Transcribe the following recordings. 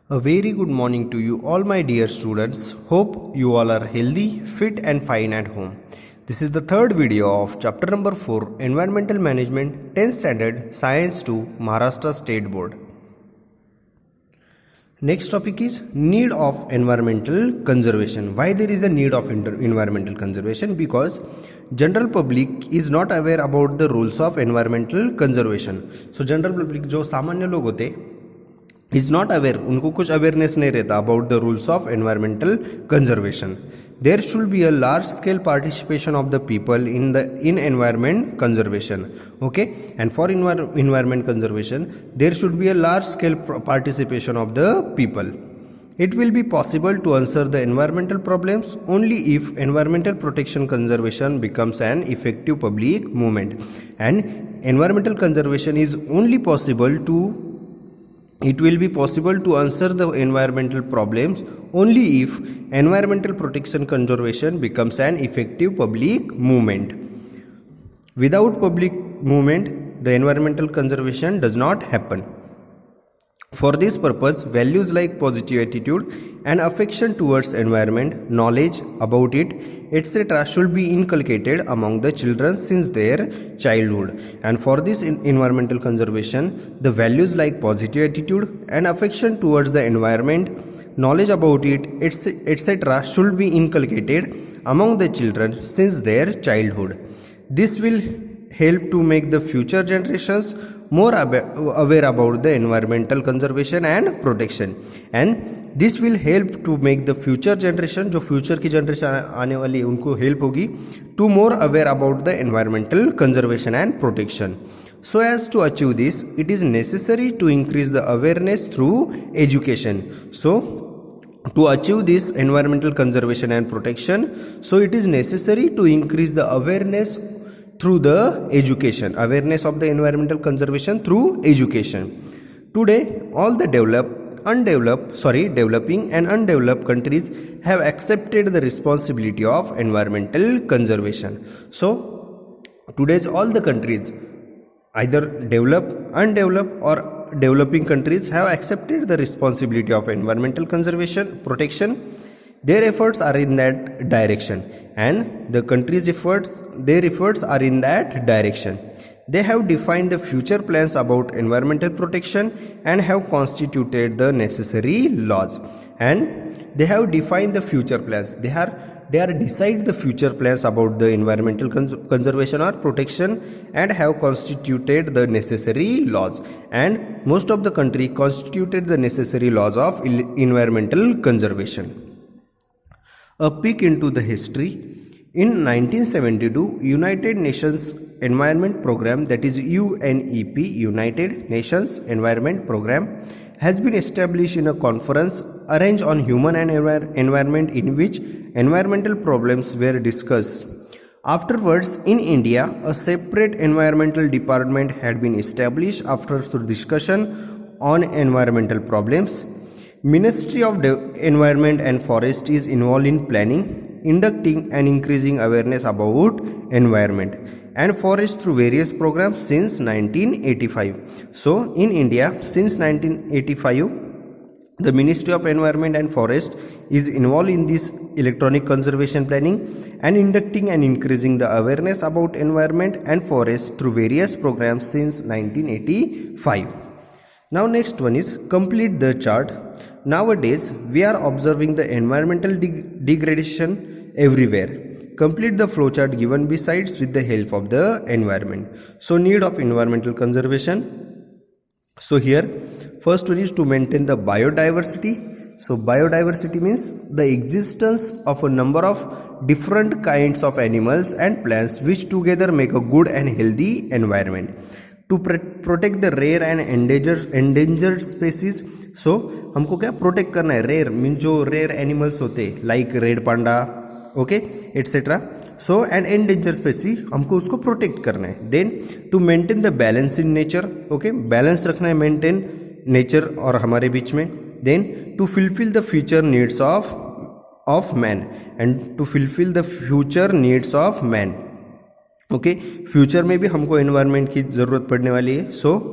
A very good morning to you all my dear students. Hope you all are healthy, fit and fine at home. This is the third video of chapter number 4 Environmental Management 10th Standard Science 2 Maharashtra State Board. Next topic is need of environmental conservation. Why there is a need of environmental conservation? Because general public is not aware about the rules of environmental conservation. So general public जो सामान्य लोग होते is not aware, उनको कुछ awareness नहीं रहता about the rules of environmental conservation. There should be a large scale participation of the people in environment conservation. Okay, and for environment conservation there should be a large scale participation of the people. It will be possible to answer the environmental problems only if environmental protection conservation becomes an effective public movement, and environmental conservation is only possible to it will be possible to answer the environmental problems only if environmental protection conservation becomes an effective public movement. Without public movement, the environmental conservation does not happen. For this purpose, values like positive attitude and affection towards environment, knowledge about it, etc. should be inculcated among the children since their childhood. And for this environmental conservation, the values like positive attitude and affection towards the environment, knowledge about it, etc. should be inculcated among the children since their childhood. This will help to make the future generations more aware about the environmental conservation and protection, and this will help to make the future generation, जो future की generation आने वाली है उनको help होगी to more aware about the environmental conservation and protection. So as to achieve this, it is necessary to increase the awareness through education. So to achieve this environmental conservation and protection, so it is necessary to increase the awareness through the education, awareness of the environmental conservation through education. Today, all the developing and undeveloped countries have accepted the responsibility of environmental conservation. So, today's all the countries, either developed, undeveloped or developing countries, have accepted the responsibility of environmental conservation, protection. Their efforts are in that direction, and the country's efforts, their efforts are in that direction. They have defined the future plans about environmental protection and have constituted the necessary laws. And they have defined the future plans. They are decide the future plans about the environmental conservation or protection and have constituted the necessary laws. And most of the country constituted the necessary laws of environmental conservation. A peek into the history. In 1972, United Nations Environment Program, that is UNEP, United Nations Environment Program, has been established in a conference arranged on human and environment in which environmental problems were discussed. Afterwards, in India, a separate environmental department had been established after discussion on environmental problems. Ministry of Environment and Forest is involved in planning, inducting and increasing awareness about environment and forest through various programs since 1985. So in India, since 1985, the Ministry of Environment and Forest is involved in this electronic conservation planning and inducting and increasing the awareness about environment and forest through various programs since 1985. Now next one is complete the chart. Nowadays, we are observing the environmental degradation everywhere. Complete the flowchart given besides with the help of the environment. So need of environmental conservation. So here, first one is to maintain the biodiversity. So biodiversity means the existence of a number of different kinds of animals and plants which together make a good and healthy environment. To protect the rare and endangered species. सो हमको क्या protect करना है, rare mean जो rare animals होते like red panda, okay etcetera. So and endanger species हमको उसको protect करना है. Then to maintain the balance in nature, okay balance रखना है मेंटेन नेचर और हमारे बीच में. Then to fulfil the future needs of man and to fulfil the future needs of man. Okay future में भी हमको एनवायरनमेंट की जरूरत पड़ने वाली है. सो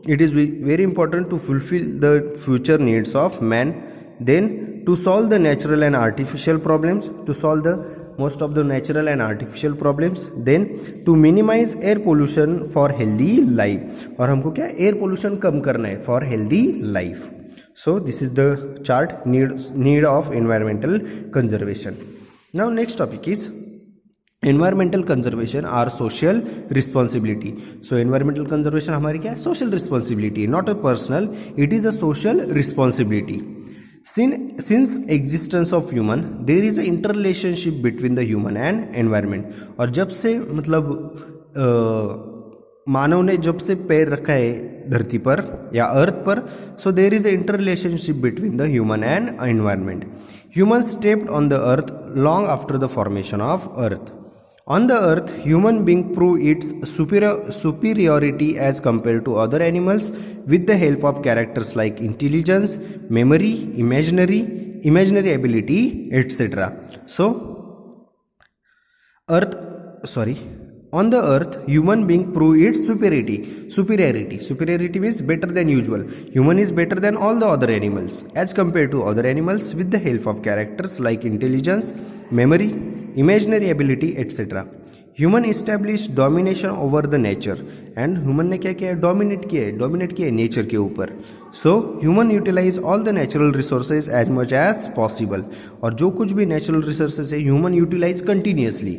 it is very important to fulfill the future needs of man, then to solve the natural and artificial problems, to solve the most of the natural and artificial problems, then to minimize air pollution for healthy life, और हमको क्या air pollution कम करना है for healthy life. So this is the chart need of environmental conservation. Now next topic is environmental conservation or social responsibility. So environmental conservation हमारी क्या है? Social responsibility, not a personal, it is a social responsibility. Since existence of human, there is an interrelationship between the human and environment. और जब से मतलब मानव ने जब से पैर रखा है धरती पर या अर्थ पर, so there is an interrelationship between the human and environment. Humans stepped on the earth long after the formation of earth. On the earth, human being prove its superiority as compared to other animals with the help of characters like intelligence, memory, imaginary ability, etc. On the earth, human being prove its superiority. Superiority means better than usual. Human is better than all the other animals as compared to other animals with the help of characters like intelligence, memory, imaginary ability, etc. Human established domination over the nature, and human ने क्या किया है? Dominate किया है nature के ऊपर. So human utilize all the natural resources as much as possible, और जो कुछ भी natural resources है human utilize continuously.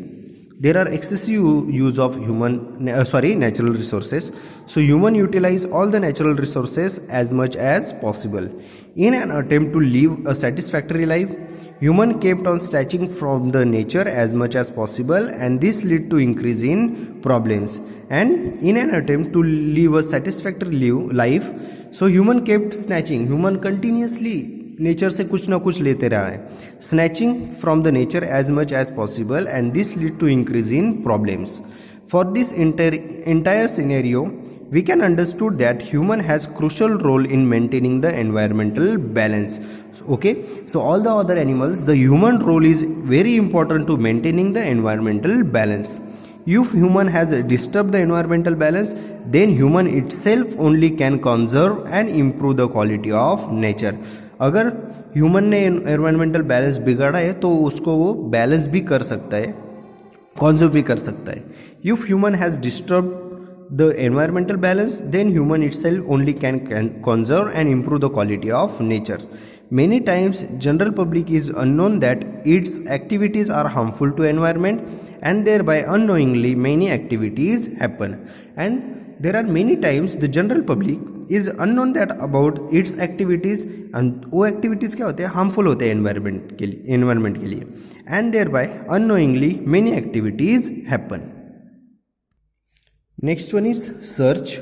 There are excessive use of natural resources. So human utilize all the natural resources as much as possible. In an attempt to live a satisfactory life, human kept on snatching from the nature as much as possible, and this led to increase in problems. And in an attempt to live a satisfactory life, so human kept snatching. Human continuously nature से कुछ ना कुछ लेते रहा है, snatching from the nature as much as possible, and this lead to increase in problems. For this entire scenario, we can understood that human has crucial role in maintaining the environmental balance. Okay, so all the other animals, the human role is very important to maintaining the environmental balance. If human has disturbed the environmental balance, then human itself only can conserve and improve the quality of nature. अगर human ने environmental balance बिगाड़ा है तो उसको वो balance भी कर सकता है, कॉन्जर्व भी कर सकता है. If human has disturb the environmental balance, then human itself only can conserve and improve the quality of nature. Many times general public is unknown that its activities are harmful to environment, and thereby unknowingly many activities happen. And there are many times the general public is unknown that about its activities, and वो activities क्या होते हैं? harmful होते हैं environment के लिए, and thereby unknowingly many activities happen. Next one is search.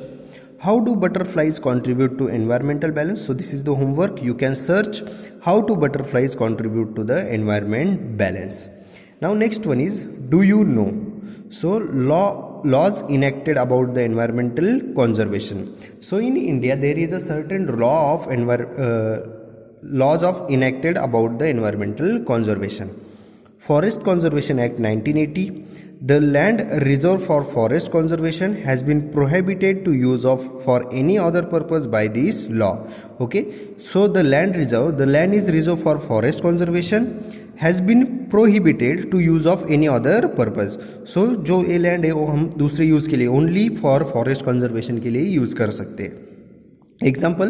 How do butterflies contribute to environmental balance? So this is the homework. You can search how do butterflies contribute to the environment balance. Now next one is, do you know? So laws enacted about the environmental conservation. So in India there is a certain law of laws of enacted about the environmental conservation. Forest Conservation Act 1980. The land reserved for forest conservation has been prohibited to use for any other purpose by this law. Okay, so the land is reserved for forest conservation has been prohibited to use of any other purpose. So जो ये land है वो हम दूसरे use के लिए only for forest conservation के लिए यूज़ कर सकते हैं. Example,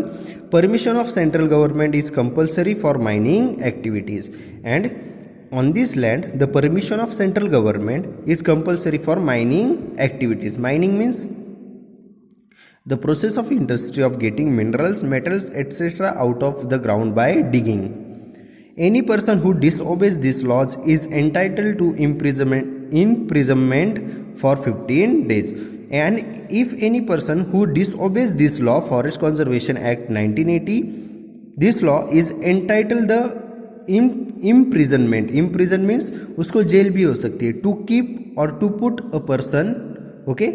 permission of central government is compulsory for mining activities, and on this land the permission of central government is compulsory for mining activities. Mining means the process of industry of getting minerals, metals, etc. out of the ground by digging. Any person who disobeys these laws is entitled to imprisonment for 15 days. And if any person who disobeys this law, Forest Conservation Act 1980, this law is entitled the imprisonment. Imprison means उसको jail भी हो सकती है. To keep or to put a person, okay,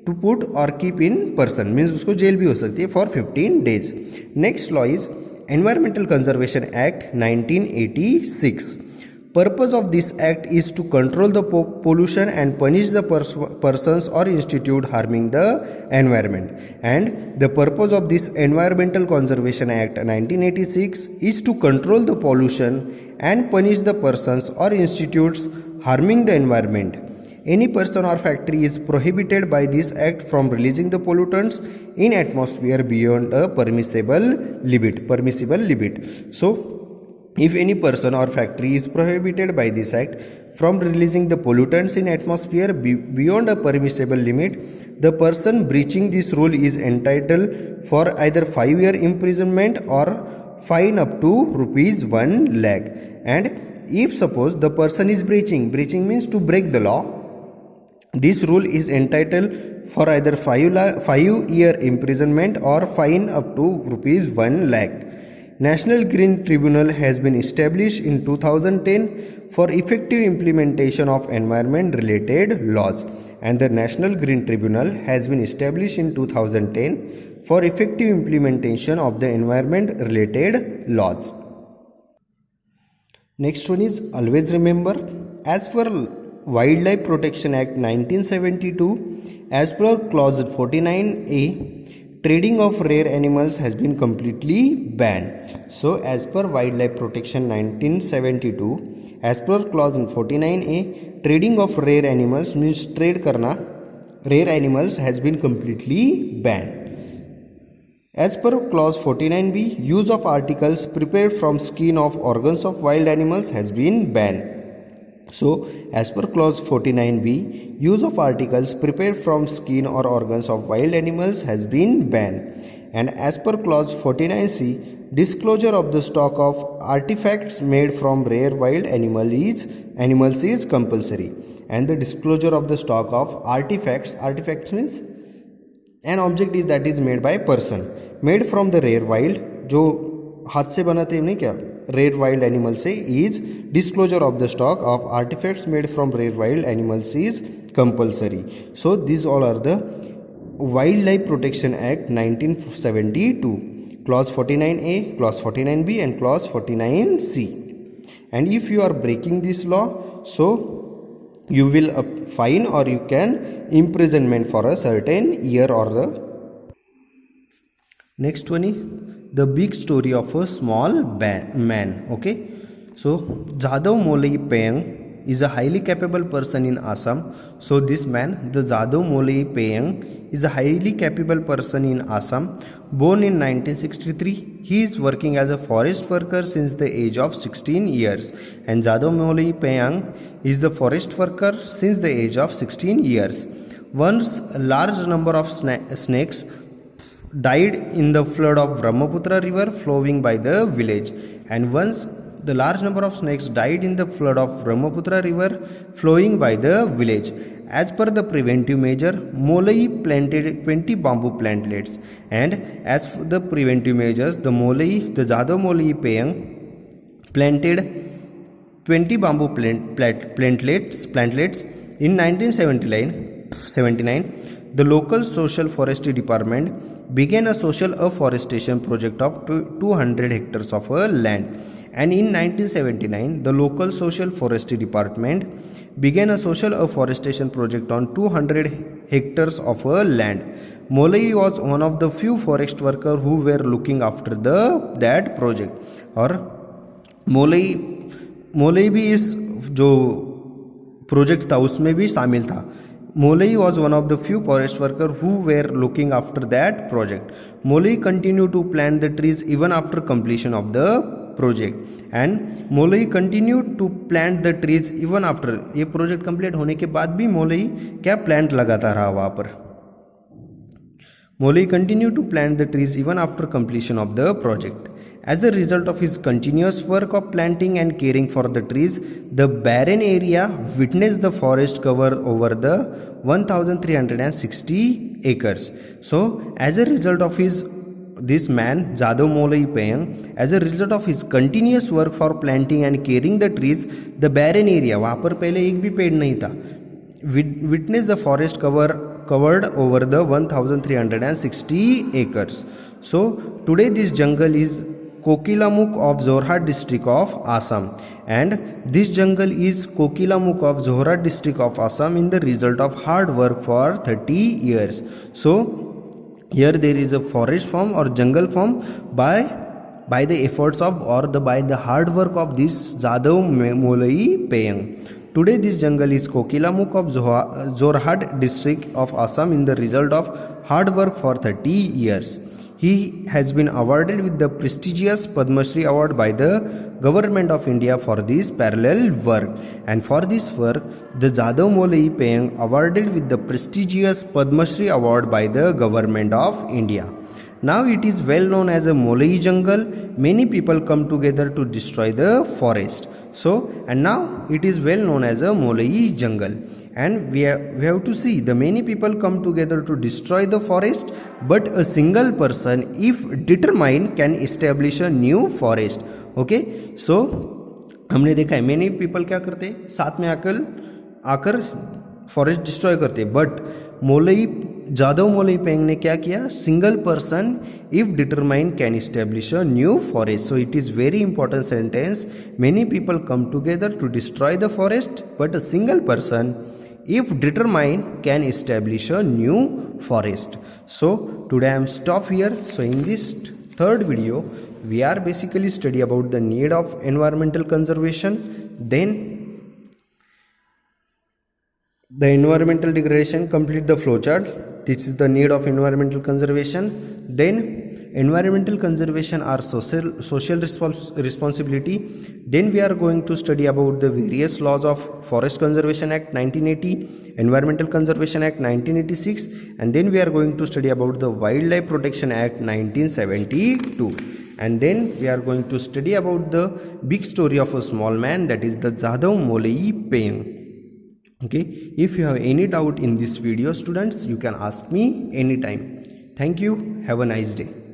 to put or keep in person means उसको jail भी हो सकती है for 15 days. Next law is Environmental Conservation Act 1986. Purpose of this act is to control the pollution and punish the persons or institute harming the environment. And the purpose of this Environmental Conservation Act 1986 is to control the pollution and punish the persons or institutes harming the environment. Any person or factory is prohibited by this act from releasing the pollutants in atmosphere beyond a permissible limit. So if any person or factory is prohibited by this act from releasing the pollutants in atmosphere beyond a permissible limit, the person breaching this rule is entitled for either 5-year imprisonment or fine up to rupees 1 lakh. And if suppose the person is breaching means to break the law, this rule is entitled for either 5-year imprisonment or fine up to rupees 1 lakh. National Green Tribunal has been established in 2010 for effective implementation of environment related laws, and the National Green Tribunal has been established in 2010 for effective implementation of the environment related laws. Next one is, always remember, as per Wildlife Protection Act 1972, as per clause 49A, trading of rare animals has been completely banned. So as per Wildlife Protection 1972, as per clause 49A, trading of rare animals means trade karna rare animals has been completely banned. As per clause 49B, use of articles prepared from skin of organs of wild animals has been banned. So, as per clause 49B, use of articles prepared from skin or organs of wild animals has been banned. And as per clause 49C, disclosure of the stock of artifacts made from rare wild animals is compulsory. And the disclosure of the stock of artifacts means an object is that is made by a person, made from the rare wild, जो हाथ से बनाते हैं नहीं क्या, rare wild animals से, is disclosure of the stock of artifacts made from rare wild animals is compulsory. So these all are the Wildlife Protection Act 1972, clause 49A, clause 49B and clause 49C. And if you are breaking this law, so you will fine or you can imprisonment for a certain year or the. Next one is the big story of a small man. Okay, so Jadhav Molai Payang is a highly capable person in Assam. So this man, the Jadhav Molai Payang, is a highly capable person in Assam. Born in 1963, he is working as a forest worker since the age of 16 years. And Jadhav Molai Payang is the forest worker since the age of 16 years. Once a large number of snakes died in the flood of Brahmaputra river flowing by the village. And once the large number of snakes died in the flood of Brahmaputra river flowing by the village. As per the preventive measure, Molai planted 20 bamboo plantlets. And as for the preventive measures, the Jadhav Molai Payang planted 20 bamboo plantlets in 1979. The local social forestry department began a social afforestation project of 200 hectares of land. And in 1979, the local social forestry department began a social afforestation project on 200 hectares of land. Molai was one of the few forest workers who were looking after that project. और मोलई भी इस जो project था उसमें भी शामिल था. Molai was one of the few forest workers who were looking after that project. Molai continued to plant the trees even after completion of the project. And Molai continued to plant the trees even after ये project complete होने के बाद भी Molai क्या plant लगाता रहा वहाँ पर. Molai continued to plant the trees even after completion of the project. As a result of his continuous work of planting and caring for the trees, the barren area witnessed the forest cover over the 1,360 acres. So, as a result of this man, Jadhav Molai Payang, as a result of his continuous work for planting and caring the trees, the barren area, वहाँ पर पहले एक भी पेड़ नहीं था, witnessed the forest covered over the 1,360 acres. So, today this jungle is Kokilamukh of Jorhat district of Assam, and this jungle is Kokilamuk of Zohrad district of Assam in the result of hard work for 30 years. So here there is a forest form or jungle form by the efforts of or by the hard work of this Jadhav Molai Payang. Today this jungle is Kokilamuk of Jorhat district of Assam in the result of hard work for 30 years. He has been awarded with the prestigious Padma Shri award by the Government of India for this parallel work, and for this work the Jadhav Molai Payang awarded with the prestigious Padma Shri award by the Government of India. Now it is well known as a Molai jungle. Many people come together to destroy the forest. And now it is well known as a Molai jungle. And we have to see the many people come together to destroy the forest, but a single person, if determined, can establish a new forest. Okay, so हमने देखा है many people क्या करते हैं, साथ में आकर forest destroy करते, बट जादव मोलई पेंग ने क्या किया, single person if determine can establish a new forest. So it is very important sentence. Many people come together to destroy the forest, but a single person if determined can establish a new forest. So today I am stop here. So in this third video we are basically study about the need of environmental conservation, then the environmental degradation, complete the flowchart. This is the need of environmental conservation. Then environmental conservation are social responsibility. Then we are going to study about the various laws of Forest Conservation Act 1980, Environmental Conservation Act 1986, and then we are going to study about the Wildlife Protection Act 1972. And then we are going to study about the big story of a small man, that is the Jadhav Molai Payang. Okay, if you have any doubt in this video, students, you can ask me anytime. Thank you. Have a nice day.